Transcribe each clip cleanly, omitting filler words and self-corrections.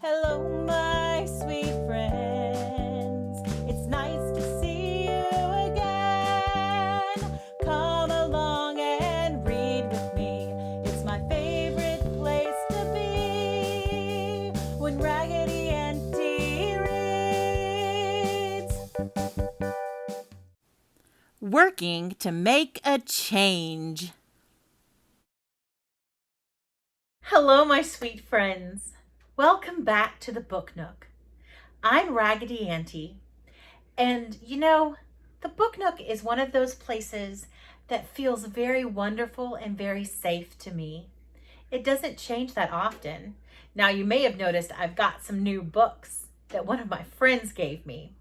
Hello, my sweet friends. It's nice to see you again. Come along and read with me. It's my favorite place to be when Raggedy Auntie reads. Working to make a change. Hello, my sweet friends. Welcome back to the Book Nook. I'm Raggedy Auntie, and the Book Nook is one of those places that feels very wonderful and very safe to me. It doesn't change that often. Now, you may have noticed I've got some new books that one of my friends gave me.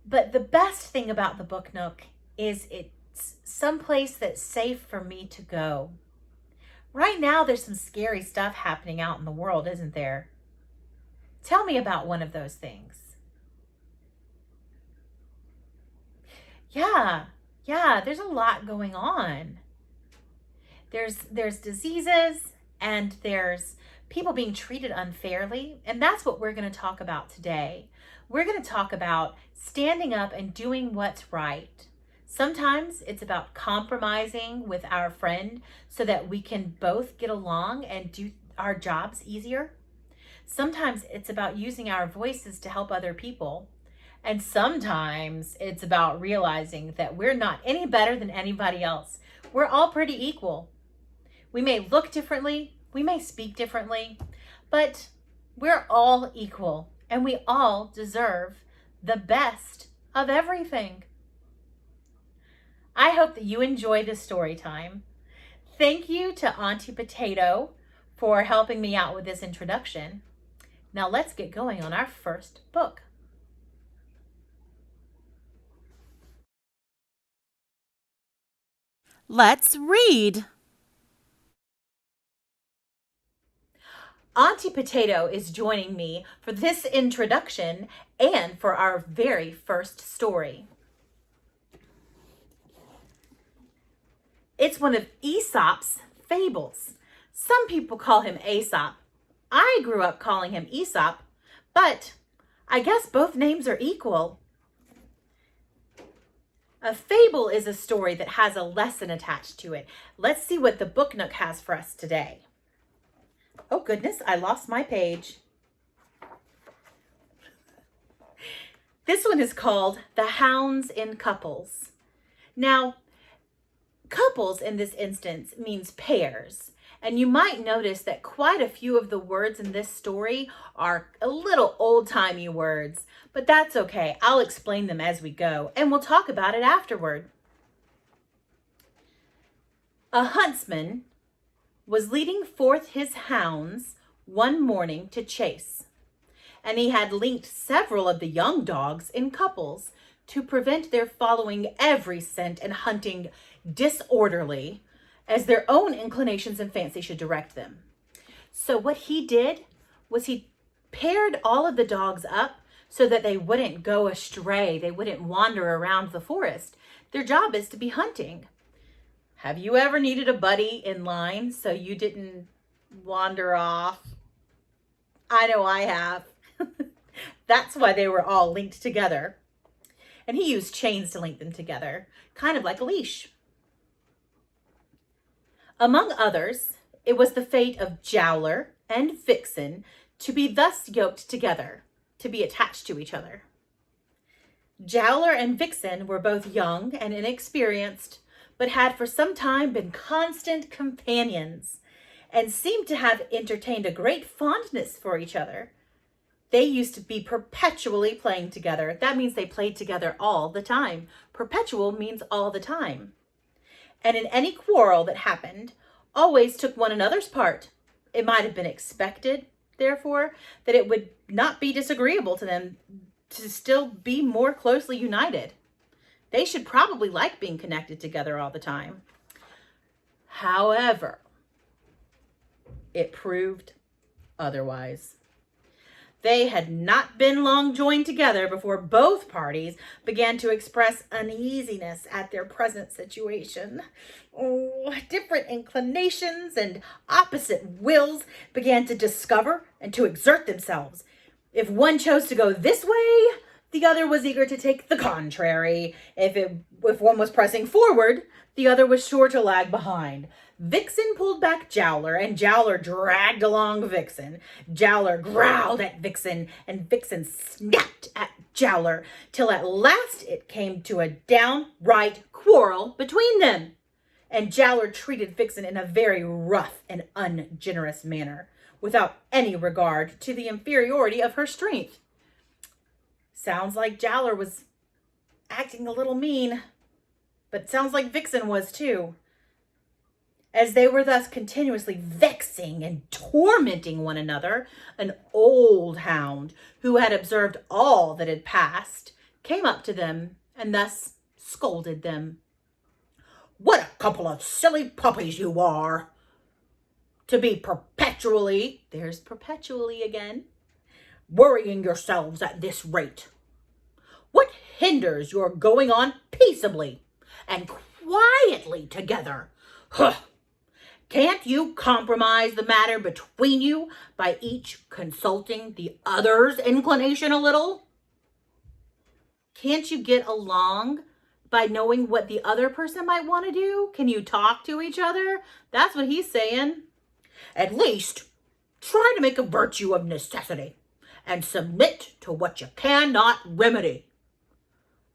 But the best thing about the Book Nook is it's someplace that's safe for me to go. Right now, there's some scary stuff happening out in the world, isn't there? Tell me about one of those things. Yeah, there's a lot going on. There's diseases and there's people being treated unfairly, and that's what we're going to talk about today. We're going to talk about standing up and doing what's right. Sometimes it's about compromising with our friend so that we can both get along and do our jobs easier. Sometimes it's about using our voices to help other people. And sometimes it's about realizing that we're not any better than anybody else. We're all pretty equal. We may look differently, we may speak differently, but we're all equal and we all deserve the best of everything. I hope that you enjoy this story time. Thank you to Auntie Potato for helping me out with this introduction. Now let's get going on our first book. Let's read. Auntie Potato is joining me for this introduction and for our very first story. It's one of Aesop's fables. Some people call him Aesop. I grew up calling him Aesop, but I guess both names are equal. A fable is a story that has a lesson attached to it. Let's see what the Book Nook has for us today. Oh goodness, I lost my page. This one is called The Hounds in Couples. Now, couples in this instance means pairs. And you might notice that quite a few of the words in this story are a little old-timey words, but that's okay. I'll explain them as we go, and we'll talk about it afterward. A huntsman was leading forth his hounds one morning to chase, and he had linked several of the young dogs in couples to prevent their following every scent and hunting disorderly as their own inclinations and fancy should direct them. So what he did was he paired all of the dogs up so that they wouldn't go astray. They wouldn't wander around the forest. Their job is to be hunting. Have you ever needed a buddy in line so you didn't wander off? I know I have. That's why they were all linked together. And he used chains to link them together, kind of like a leash. Among others, it was the fate of Jowler and Vixen to be thus yoked together, to be attached to each other. Jowler and Vixen were both young and inexperienced, but had for some time been constant companions and seemed to have entertained a great fondness for each other. They used to be perpetually playing together. That means they played together all the time. Perpetual means all the time. And in any quarrel that happened, always took one another's part. It might have been expected, therefore, that it would not be disagreeable to them to still be more closely united. They should probably like being connected together all the time. However, it proved otherwise. They had not been long joined together before both parties began to express uneasiness at their present situation. Oh, different inclinations and opposite wills began to discover and to exert themselves. If one chose to go this way, the other was eager to take the contrary. If one was pressing forward, the other was sure to lag behind. Vixen pulled back Jowler, and Jowler dragged along Vixen. Jowler growled at Vixen, and Vixen snapped at Jowler, till at last it came to a downright quarrel between them. And Jowler treated Vixen in a very rough and ungenerous manner, without any regard to the inferiority of her strength. Sounds like Jowler was acting a little mean, but sounds like Vixen was too. As they were thus continuously vexing and tormenting one another, an old hound, who had observed all that had passed, came up to them and thus scolded them. "What a couple of silly puppies you are, to be perpetually," there's perpetually again, "worrying yourselves at this rate. What hinders your going on peaceably and quietly together? Huh! Can't you compromise the matter between you by each consulting the other's inclination a little? Can't you get along by knowing what the other person might want to do? Can you talk to each other?" That's what he's saying. "At least try to make a virtue of necessity and submit to what you cannot remedy.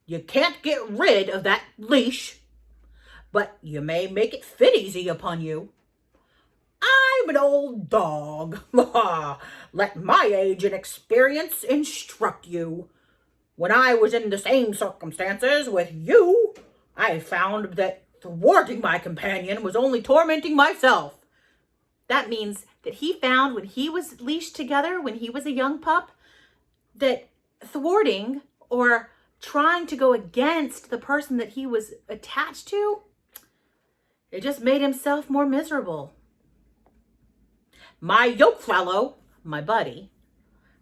You can't get rid of that leash, but you may make it fit easy upon you. I'm an old dog. Let my age and experience instruct you. When I was in the same circumstances with you, I found that thwarting my companion was only tormenting myself." That means that he found when he was leashed together, when he was a young pup, that thwarting or trying to go against the person that he was attached to, it just made himself more miserable. "My yoke fellow, my buddy,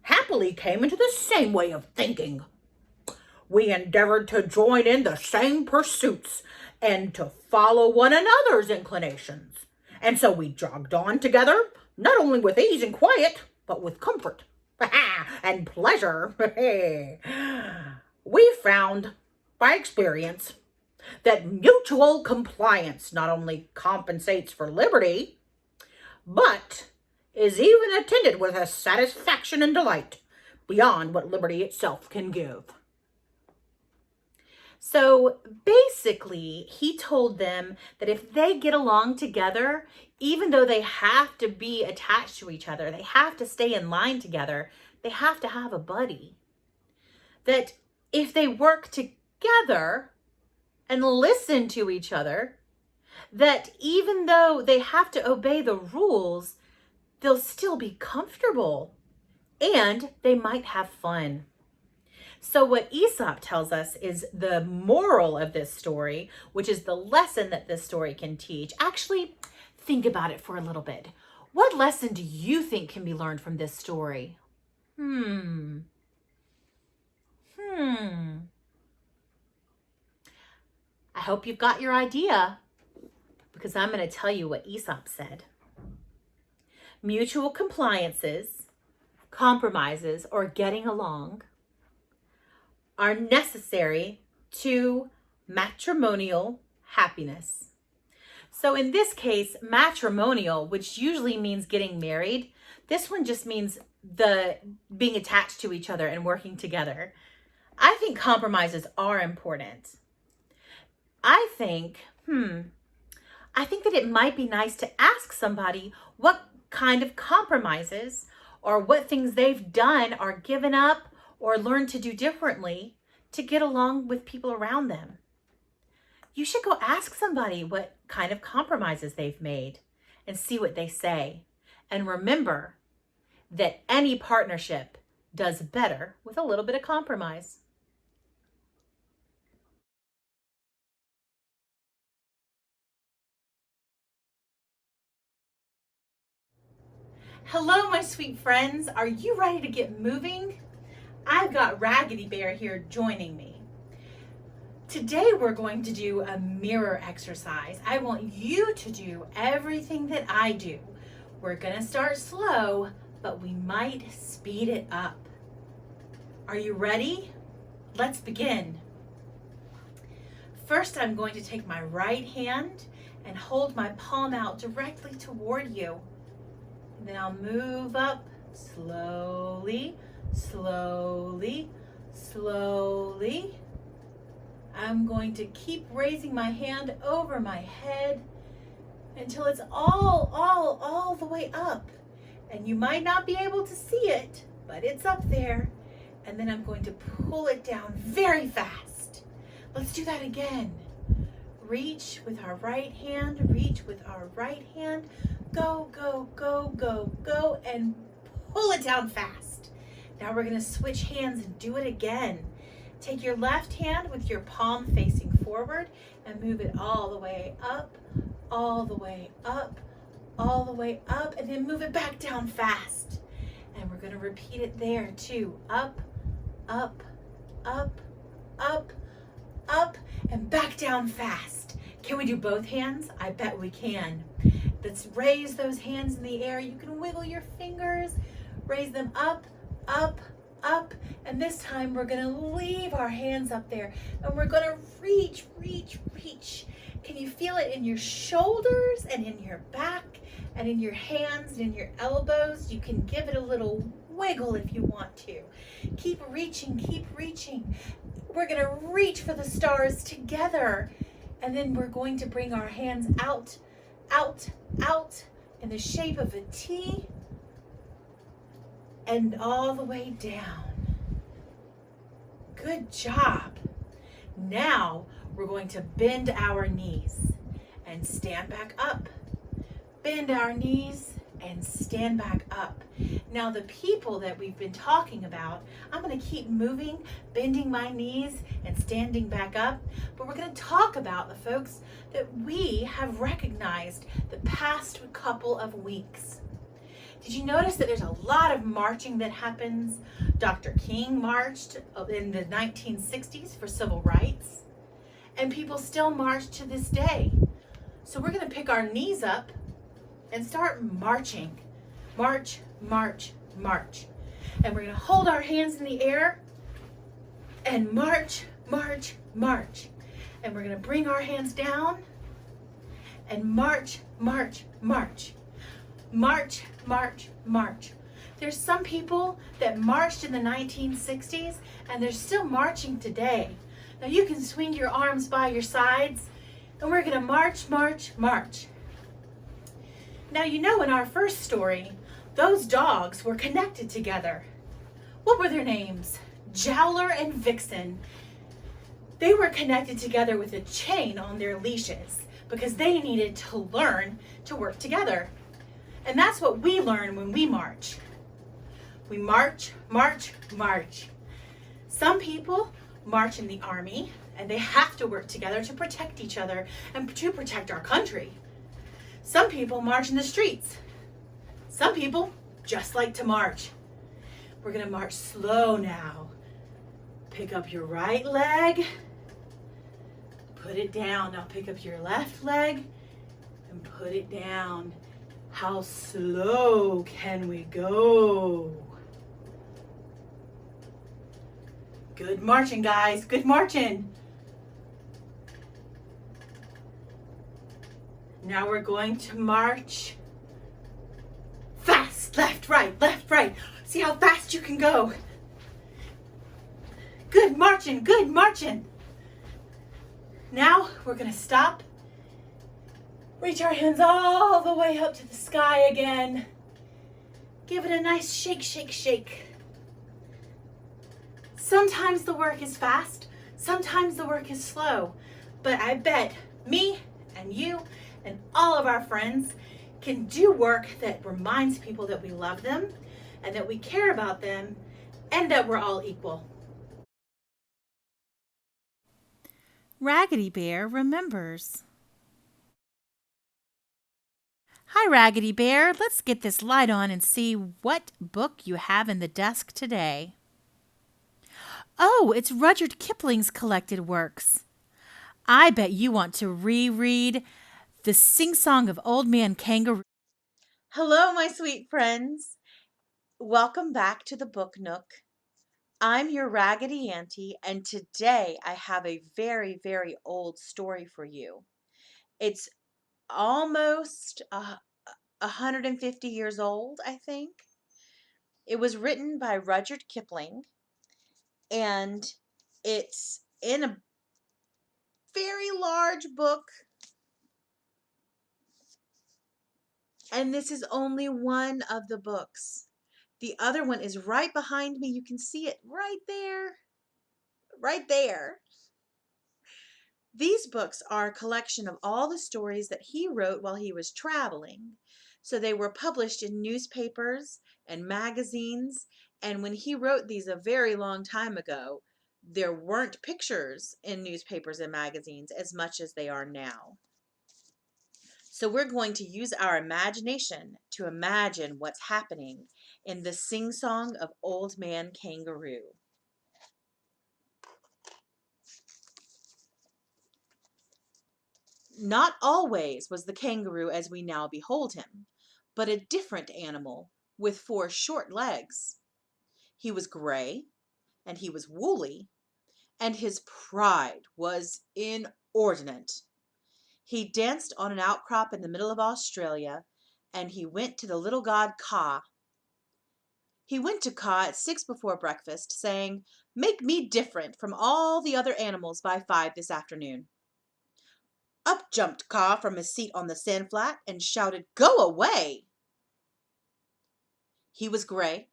happily came into the same way of thinking. We endeavored to join in the same pursuits and to follow one another's inclinations. And so we jogged on together, not only with ease and quiet, but with comfort and pleasure. We found, by experience, that mutual compliance not only compensates for liberty, but is even attended with a satisfaction and delight beyond what liberty itself can give." So basically, he told them that if they get along together, even though they have to be attached to each other, they have to stay in line together, they have to have a buddy. That if they work together and listen to each other, that even though they have to obey the rules, they'll still be comfortable and they might have fun. So what Aesop tells us is the moral of this story, which is the lesson that this story can teach. Actually, think about it for a little bit. What lesson do you think can be learned from this story? I hope you've got your idea, because I'm going to tell you what Aesop said. Mutual compliances, compromises, or getting along are necessary to matrimonial happiness. So in this case, matrimonial, which usually means getting married, this one just means the being attached to each other and working together. I think compromises are important. I think that it might be nice to ask somebody what kind of compromises or what things they've done or given up or learned to do differently to get along with people around them. You should go ask somebody what kind of compromises they've made and see what they say. And remember that any partnership does better with a little bit of compromise. Hello, my sweet friends. Are you ready to get moving? I've got Raggedy Bear here joining me. Today we're going to do a mirror exercise. I want you to do everything that I do. We're gonna start slow, but we might speed it up. Are you ready? Let's begin. First, I'm going to take my right hand and hold my palm out directly toward you. And then I'll move up slowly, slowly, slowly. I'm going to keep raising my hand over my head until it's all the way up. And you might not be able to see it, but it's up there. And then I'm going to pull it down very fast. Let's do that again. Reach with our right hand, reach with our right hand. Go, go, go, go, go, and pull it down fast. Now we're gonna switch hands and do it again. Take your left hand with your palm facing forward and move it all the way up, all the way up, all the way up, and then move it back down fast. And we're gonna repeat it there too. Up, up, up, up, up, and back down fast. Can we do both hands? I bet we can. Let's raise those hands in the air. You can wiggle your fingers, raise them up, up, up, and this time we're gonna leave our hands up there and we're gonna reach, reach, reach. Can you feel it in your shoulders and in your back and in your hands and in your elbows? You can give it a little wiggle if you want to. Keep reaching, keep reaching. We're gonna reach for the stars together, and then we're going to bring our hands out, out, out in the shape of a T and all the way down. Good job. Now we're going to bend our knees and stand back up. Bend our knees and stand back up. Now the people that we've been talking about, I'm going to keep moving, bending my knees and standing back up, but we're going to talk about the folks that we have recognized the past couple of weeks. Did you notice that there's a lot of marching that happens? Dr. King marched in the 1960s for civil rights, and people still march to this day. So we're going to pick our knees up and start marching. March, march, march. And we're going to hold our hands in the air and march, march, march. And we're going to bring our hands down and march, march, march. March, march, march. There's some people that marched in the 1960s and they're still marching today. Now you can swing your arms by your sides and we're going to march, march, march. Now you know in our first story, those dogs were connected together. What were their names? Jowler and Vixen. They were connected together with a chain on their leashes because they needed to learn to work together. And that's what we learn when we march. We march, march, march. Some people march in the army and they have to work together to protect each other and to protect our country. Some people march in the streets. Some people just like to march. We're gonna march slow now. Pick up your right leg, put it down. Now pick up your left leg and put it down. How slow can we go? Good marching, guys. Good marching. Now we're going to march fast. Left, right, left, right. See how fast you can go. Good marching, good marching. Now we're going to stop. Reach our hands all the way up to the sky again. Give it a nice shake, shake, shake. Sometimes the work is fast, sometimes the work is slow, but I bet me and you and all of our friends can do work that reminds people that we love them and that we care about them and that we're all equal. Raggedy Bear remembers. Hi, Raggedy Bear. Let's get this light on and see what book you have in the desk today. Oh, it's Rudyard Kipling's collected works. I bet you want to reread The Sing-Song of Old Man Kangaroo. Hello, my sweet friends. Welcome back to the Book Nook. I'm your Raggedy Auntie, and today I have a very, very old story for you. It's almost 150 years old, I think. It was written by Rudyard Kipling, and it's in a very large book, and this is only one of the books. The other one is right behind me. You can see it right there. Right there. These books are a collection of all the stories that he wrote while he was traveling. So they were published in newspapers and magazines. And when he wrote these a very long time ago, there weren't pictures in newspapers and magazines as much as they are now. So we're going to use our imagination to imagine what's happening in the sing-song of Old Man Kangaroo. Not always was the kangaroo as we now behold him, but a different animal with 4 short legs. He was gray, and he was woolly, and his pride was inordinate. He danced on an outcrop in the middle of Australia, and he went to the little god Ka. He went to Ka at 6 before breakfast, saying, "Make me different from all the other animals by 5 this afternoon." Up jumped Ka from his seat on the sand flat and shouted, "Go away!" He was gray,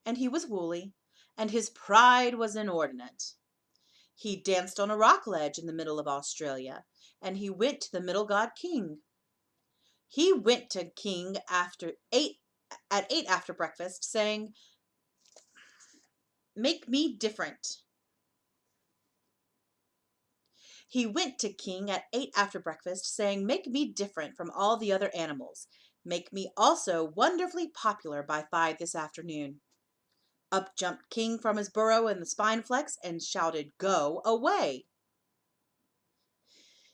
and he was woolly, and his pride was inordinate. He danced on a rock ledge in the middle of Australia, and he went to the middle god King. He went to King at 8 after breakfast, saying, "Make me different." He went to King at 8 after breakfast, saying, "Make me different from all the other animals. Make me also wonderfully popular by 5 this afternoon." Up jumped King from his burrow in the spine flex and shouted, "Go away!"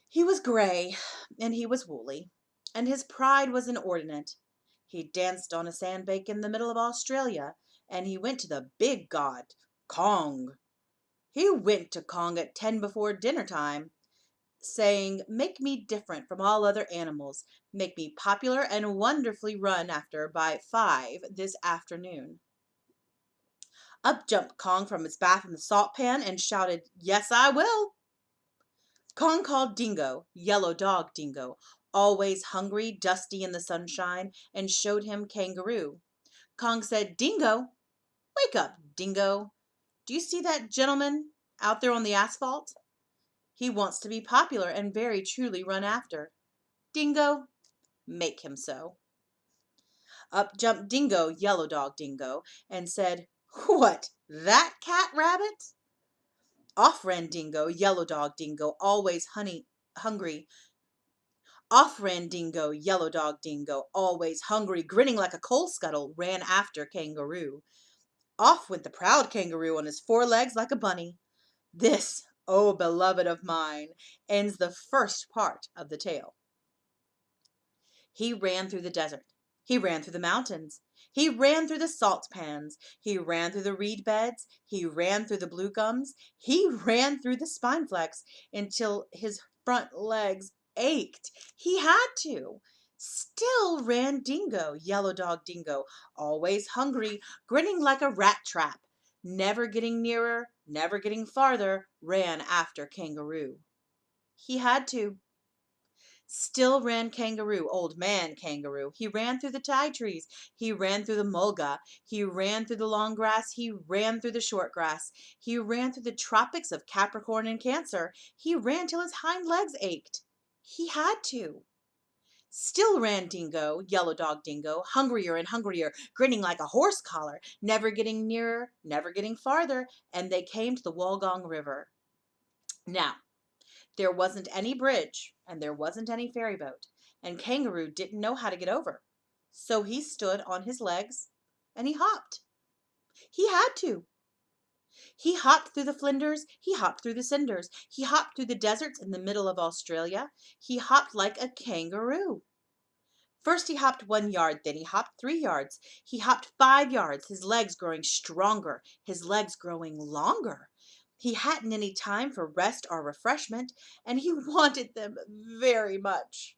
He was gray, and he was woolly, and his pride was inordinate. He danced on a sandbank in the middle of Australia, and he went to the big god, Kong. He went to Kong at 10 before dinner time, saying, "Make me different from all other animals. Make me popular and wonderfully run after by 5 this afternoon." Up jumped Kong from his bath in the salt pan and shouted, "Yes, I will." Kong called Dingo, Yellow Dog Dingo, always hungry, dusty in the sunshine, and showed him Kangaroo. Kong said, "Dingo, wake up, Dingo. Do you see that gentleman out there on the asphalt? He wants to be popular and very truly run after. Dingo, make him so." Up jumped Dingo, Yellow Dog Dingo, and said, "What, that cat rabbit?" Off ran Dingo, Yellow Dog Dingo, always hungry. Off ran Dingo, Yellow Dog Dingo, always hungry, grinning like a coal scuttle, ran after Kangaroo. Off went the proud Kangaroo on his 4 legs like a bunny. This, oh beloved of mine, ends the first part of the tale. He ran through the desert. He ran through the mountains. He ran through the salt pans. He ran through the reed beds. He ran through the blue gums. He ran through the spine flex until his front legs ached. He had to. Still ran Dingo, Yellow Dog Dingo, always hungry, grinning like a rat trap, never getting nearer, never getting farther, ran after Kangaroo. He had to. Still ran Kangaroo, Old Man Kangaroo. He ran through the ti trees. He ran through the mulga. He ran through the long grass. He ran through the short grass. He ran through the tropics of Capricorn and Cancer. He ran till his hind legs ached. He had to. Still ran Dingo, Yellow Dog Dingo, hungrier and hungrier, grinning like a horse collar, never getting nearer, never getting farther, and they came to the Wollongong River. Now, there wasn't any bridge, and there wasn't any ferry boat. and Kangaroo didn't know how to get over. So he stood on his legs and he hopped. He had to. He hopped through the flinders, he hopped through the cinders, he hopped through the deserts in the middle of Australia. He hopped like a kangaroo. First he hopped 1 yard, then he hopped 3 yards. He hopped 5 yards, his legs growing stronger, his legs growing longer. He hadn't any time for rest or refreshment, and he wanted them very much.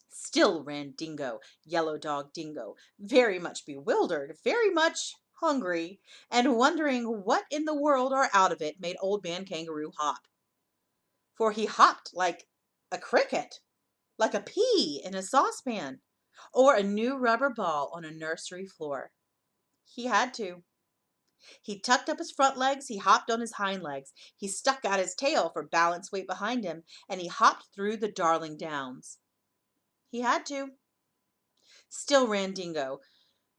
Still ran Dingo, Yellow Dog Dingo, very much bewildered, very much hungry, and wondering what in the world or out of it made Old Man Kangaroo hop. For he hopped like a cricket, like a pea in a saucepan, or a new rubber ball on a nursery floor. He had to. He tucked up his front legs, he hopped on his hind legs, he stuck out his tail for balance weight behind him, and he hopped through the Darling Downs. He had to. Still ran Dingo,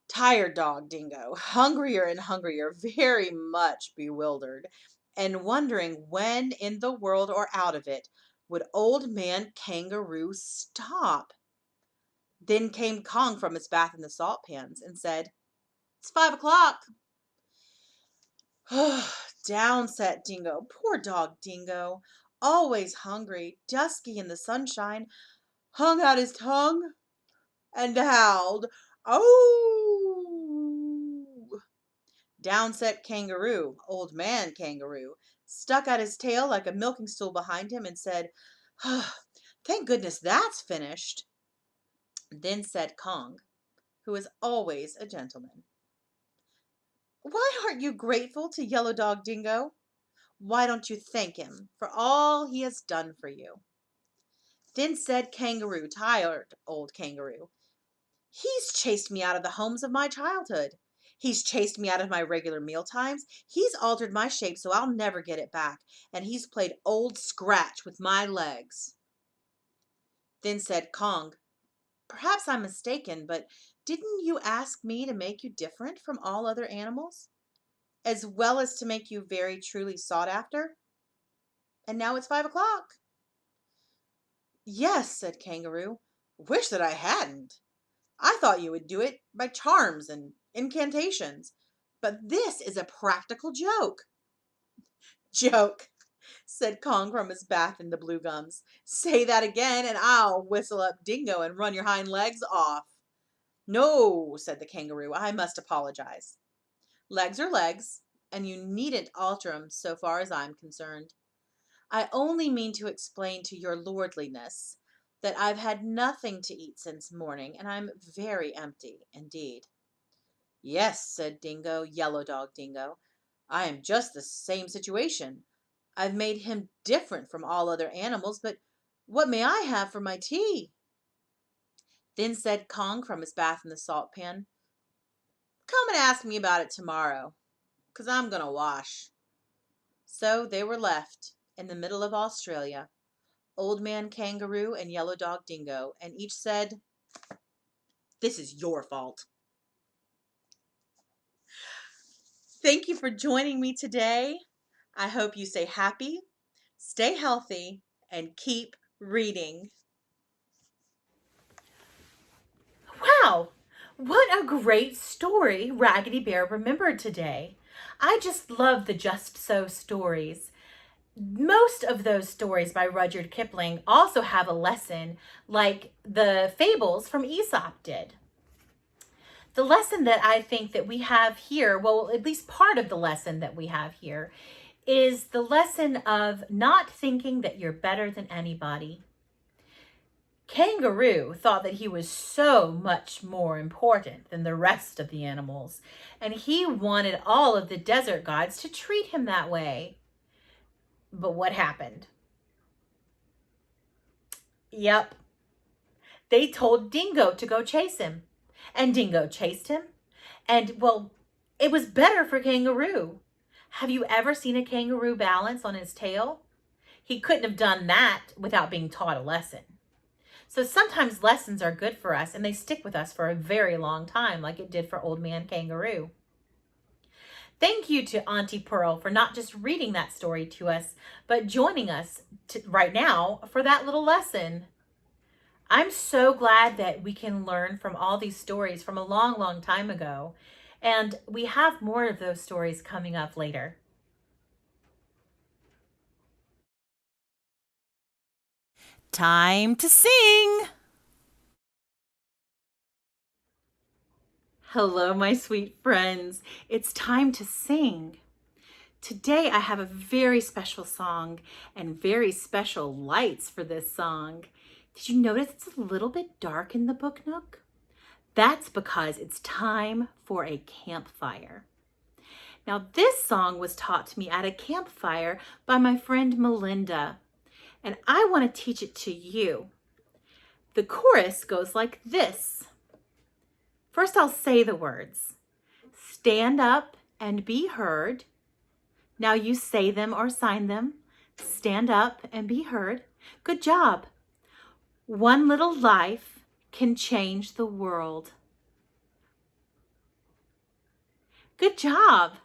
Tired Dog Dingo, hungrier and hungrier, very much bewildered, and wondering when in the world or out of it would Old Man Kangaroo stop. Then came Kong from his bath in the salt pans and said, "It's 5 o'clock." Down sat Dingo, poor dog Dingo, always hungry, dusky in the sunshine, hung out his tongue and howled, "Oh!" Down sat Kangaroo, Old Man Kangaroo, stuck out his tail like a milking stool behind him and said, "Thank goodness that's finished." Then said Kong, who is always a gentleman, "Why aren't you grateful to Yellow Dog Dingo? Why don't you thank him for all he has done for you?" Then said Kangaroo, Tired Old Kangaroo, "He's chased me out of the homes of my childhood. He's chased me out of my regular meal times. He's altered my shape so I'll never get it back. And he's played old scratch with my legs." Then said Kong, "Perhaps I'm mistaken, but didn't you ask me to make you different from all other animals, as well as to make you very truly sought after? And now it's 5 o'clock." "Yes," said Kangaroo. "Wish that I hadn't. I thought you would do it by charms and incantations. But this is a practical joke." "Joke," said Kong from his bath in the blue gums. "Say that again, and I'll whistle up Dingo and run your hind legs off." "No," said the Kangaroo, "I must apologize. Legs are legs, and you needn't alter 'em so far as I'm concerned. I only mean to explain to your lordliness that I've had nothing to eat since morning, and I'm very empty indeed." "Yes," said Dingo, Yellow Dog Dingo, "I am just the same situation. I've made him different from all other animals, but what may I have for my tea?" Then said Kong from his bath in the salt pan, "Come and ask me about it tomorrow, 'cause I'm going to wash." So they were left in the middle of Australia, Old Man Kangaroo and Yellow Dog Dingo, and each said, "This is your fault." Thank you for joining me today. I hope you stay happy, stay healthy, and keep reading. Wow, what a great story Raggedy Bear remembered today. I just love the Just So stories. Most of those stories by Rudyard Kipling also have a lesson, like the fables from Aesop did. The lesson that I think that we have here, well, at least part of the lesson that we have here, is the lesson of not thinking that you're better than anybody. Kangaroo thought that he was so much more important than the rest of the animals, and he wanted all of the desert gods to treat him that way. But what happened? Yep, they told Dingo to go chase him, and Dingo chased him, and well, it was better for Kangaroo. Have you ever seen a kangaroo balance on his tail? He couldn't have done that without being taught a lesson. So sometimes lessons are good for us and they stick with us for a very long time, like it did for Old Man Kangaroo. Thank you to Auntie Pearl for not just reading that story to us, but joining us right now for that little lesson. I'm so glad that we can learn from all these stories from a long, long time ago. And we have more of those stories coming up later. Time to sing. Hello, my sweet friends. It's time to sing. Today I have a very special song and very special lights for this song. Did you notice it's a little bit dark in the book nook? That's because it's time for a campfire. Now, this song was taught to me at a campfire by my friend Melinda, and I want to teach it to you. The chorus goes like this. First, I'll say the words. Stand up and be heard. Now you say them or sign them. Stand up and be heard. Good job. One little life can change the world. Good job.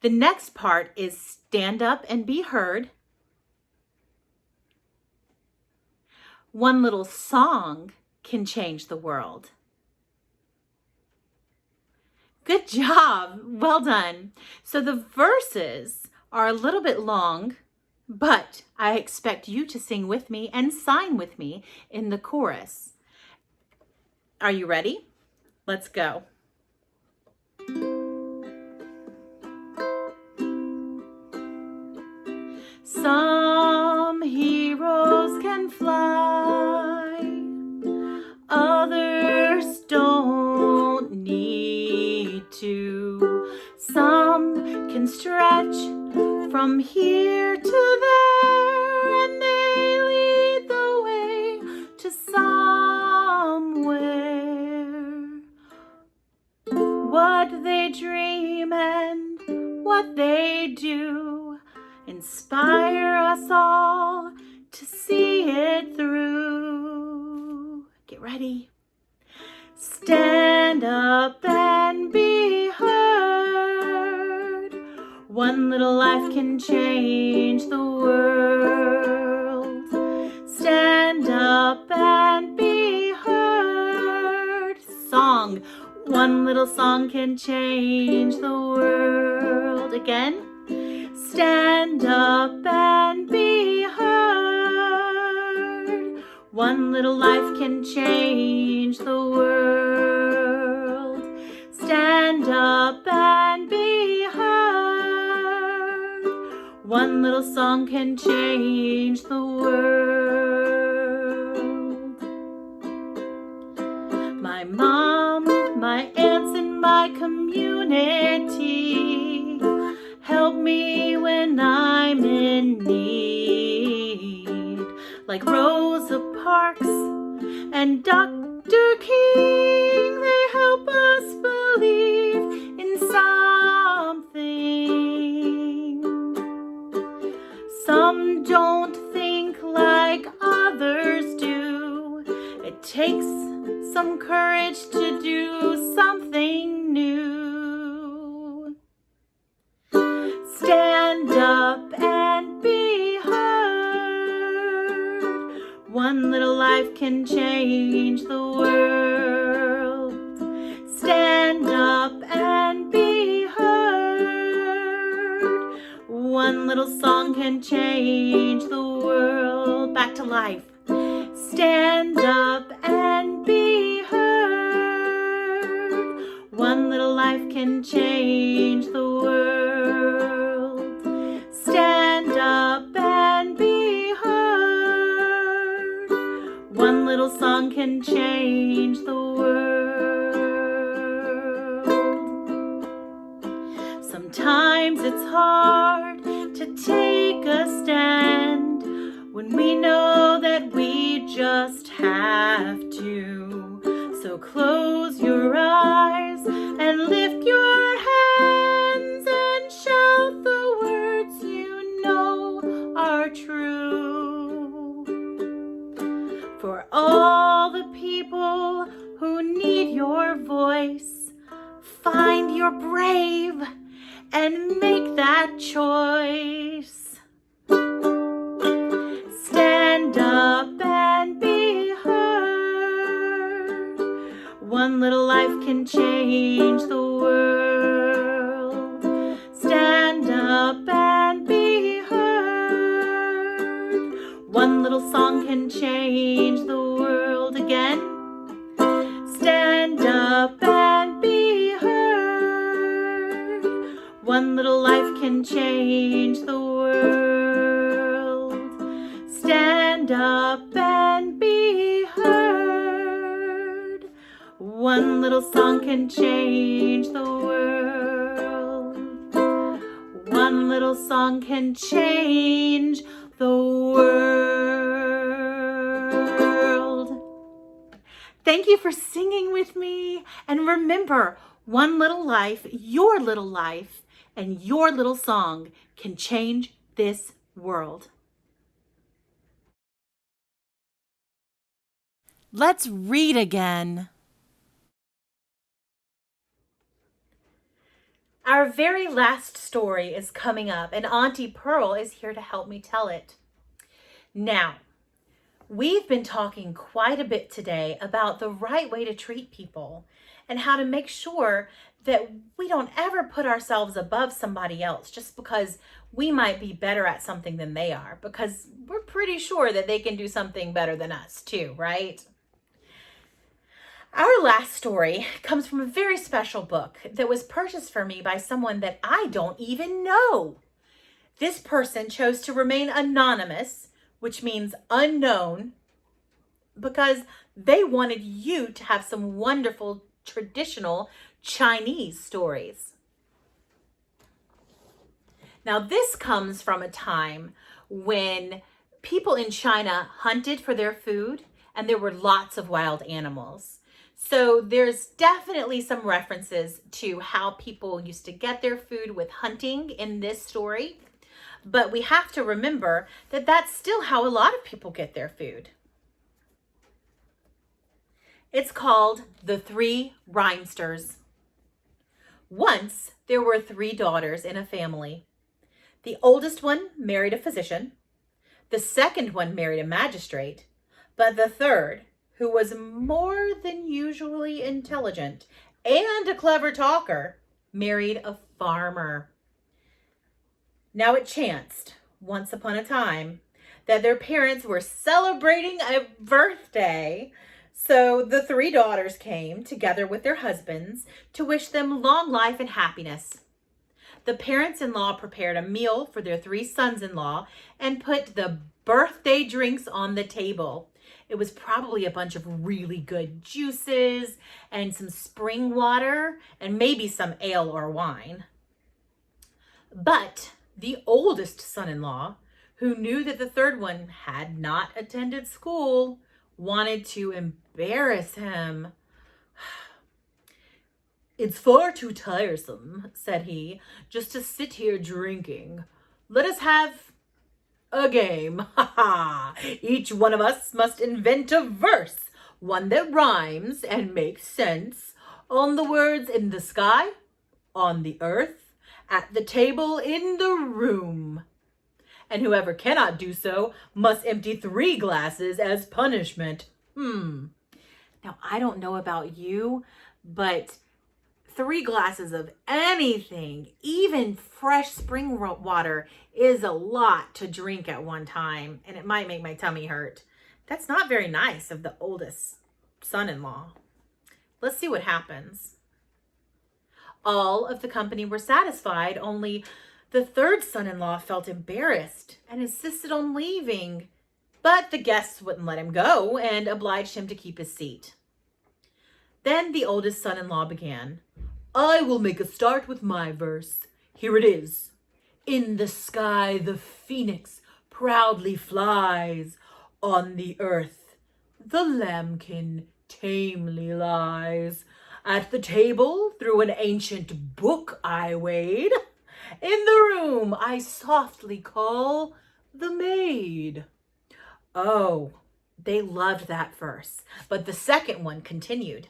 The next part is stand up and be heard. One little song can change the world. Good job. Well done. So the verses are a little bit long, but I expect you to sing with me and sign with me in the chorus. Are you ready? Let's go. Some heroes can fly, others don't need to. Some can stretch from here to there, and they lead the way to somewhere. What they dream and what they do inspire us all to see it through. Get ready. Stand up and be heard. One little life can change the world. Stand up and be heard. Song. One little song can change the world. Again. Stand up and be heard. One little life can change the world. Stand up and be heard. One little song can change the world. My mom, my aunts, and my community help me when I'm in need, like Rosa Parks and Dr. King. They help us believe in something. Some don't think like others do. It takes some courage to do something new. Stand up and be heard. One little life can change the world. Stand up and be heard. One little song can change the world. Back to life. Stand up and be heard. One little life can change the world. Stand up and be heard. One little song can change the world. Sometimes it's hard to take a stand when we know that we just have to. So close your eyes and lift your hands and shout the words you know are true. For all the people who need your voice, find your brave and make that choice. Stand up and be heard. One little life can change the world. Stand up and be heard. One little song can change the world again. Stand up and be heard. One little life can change the world. Stand up and be heard. One little song can change the world. One little song can change the world. Thank you for singing with me. And remember, one little life, and your little song can change this world. Let's read again. Our very last story is coming up, and Auntie Pearl is here to help me tell it. Now, we've been talking quite a bit today about the right way to treat people and how to make sure that we don't ever put ourselves above somebody else just because we might be better at something than they are, because we're pretty sure that they can do something better than us too, right? Our last story comes from a very special book that was purchased for me by someone that I don't even know. This person chose to remain anonymous, which means unknown, because they wanted you to have some wonderful traditional Chinese stories. Now, this comes from a time when people in China hunted for their food and there were lots of wild animals. So there's definitely some references to how people used to get their food with hunting in this story. But we have to remember that that's still how a lot of people get their food. It's called The Three Rhymesters. Once there were 3 daughters in a family. The oldest one married a physician. The second one married a magistrate. But the third, who was more than usually intelligent and a clever talker, married a farmer. Now it chanced, once upon a time, that their parents were celebrating a birthday. So the 3 daughters came together with their husbands to wish them long life and happiness. The parents-in-law prepared a meal for their 3 sons-in-law and put the birthday drinks on the table. It was probably a bunch of really good juices and some spring water and maybe some ale or wine. But the oldest son-in-law, who knew that the third one had not attended school, wanted to embarrass him. "It's far too tiresome," said he, "just to sit here drinking. Let us have a game. Ha ha! Each one of us must invent a verse, one that rhymes and makes sense, on the words in the sky, on the earth, at the table, in the room. And whoever cannot do so must empty 3 glasses as punishment." Now, I don't know about you, but 3 glasses of anything, even fresh spring water, is a lot to drink at one time, and it might make my tummy hurt. That's not very nice of the oldest son-in-law. Let's see what happens. All of the company were satisfied, only the third son-in-law felt embarrassed and insisted on leaving, but the guests wouldn't let him go and obliged him to keep his seat. Then the oldest son-in-law began. "I will make a start with my verse. Here it is. In the sky the phoenix proudly flies. On the earth the lambkin tamely lies. At the table through an ancient book I wade. In the room I softly call the maid." Oh, they loved that verse. But the second one continued.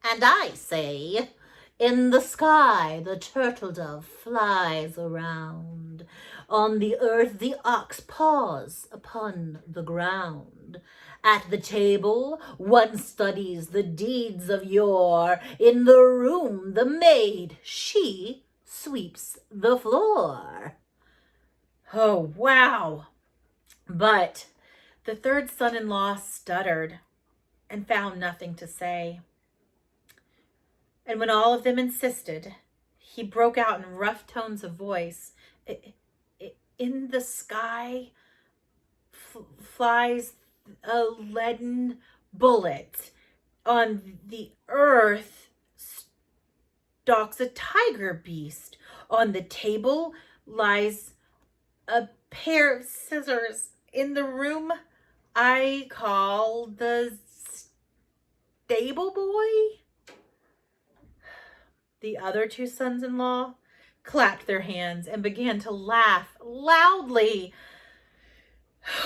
"And I say, in the sky the turtle dove flies around. On the earth the ox paws upon the ground. At the table, one studies the deeds of yore. In the room, the maid, she sweeps the floor. Oh, wow. But the third son-in-law stuttered and found nothing to say. And when all of them insisted, he broke out in rough tones of voice. In the sky flies a leaden bullet. On the earth stalks a tiger beast. On the table lies a pair of scissors. In the room I call the stable boy. The other two sons-in-law clapped their hands and began to laugh loudly.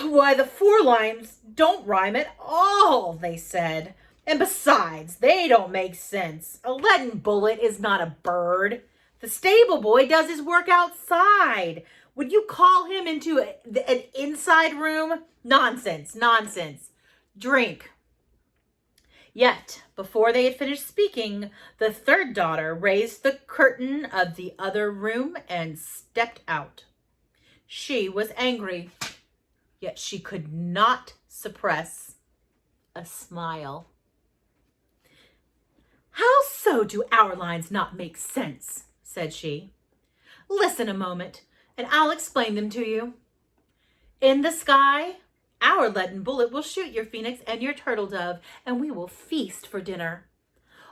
Why, the 4 lines don't rhyme at all, they said. And besides, they don't make sense. A leaden bullet is not a bird. The stable boy does his work outside. Would you call him into an inside room? Nonsense, nonsense. Drink. Yet, before they had finished speaking, the third daughter raised the curtain of the other room and stepped out. She was angry, yet she could not suppress a smile. How so do our lines not make sense? Said she. Listen a moment, and I'll explain them to you. In the sky, our leaden bullet will shoot your phoenix and your turtle dove, and we will feast for dinner.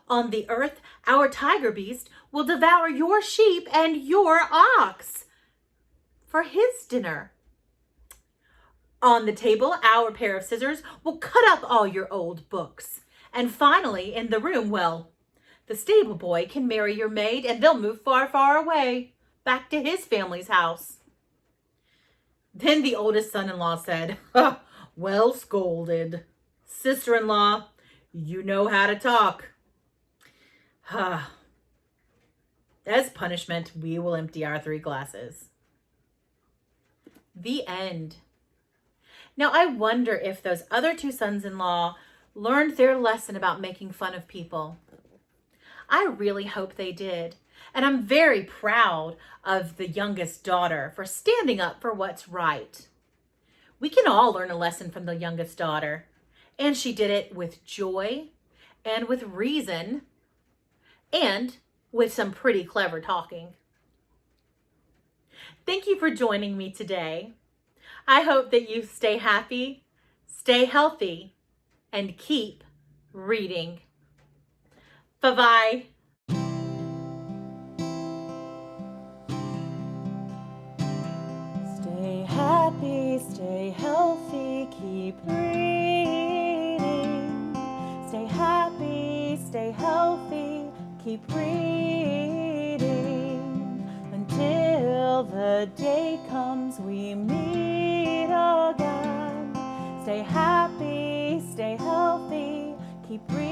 On the earth, our tiger beast will devour your sheep and your ox for his dinner. On the table, our pair of scissors will cut up all your old books. And finally, in the room, well, the stable boy can marry your maid, and they'll move far, far away, back to his family's house. Then the oldest son-in-law said, well scolded. Sister-in-law, you know how to talk. As punishment, we will empty our 3 glasses. The end. Now, I wonder if those other 2 sons-in-law learned their lesson about making fun of people. I really hope they did. And I'm very proud of the youngest daughter for standing up for what's right. We can all learn a lesson from the youngest daughter. And she did it with joy and with reason and with some pretty clever talking. Thank you for joining me today. I hope that you stay happy, stay healthy, and keep reading. Bye-bye. Stay happy, stay healthy, keep reading. Stay happy, stay healthy, keep reading. Until the day comes we meet again. Stay happy, stay healthy, keep reading.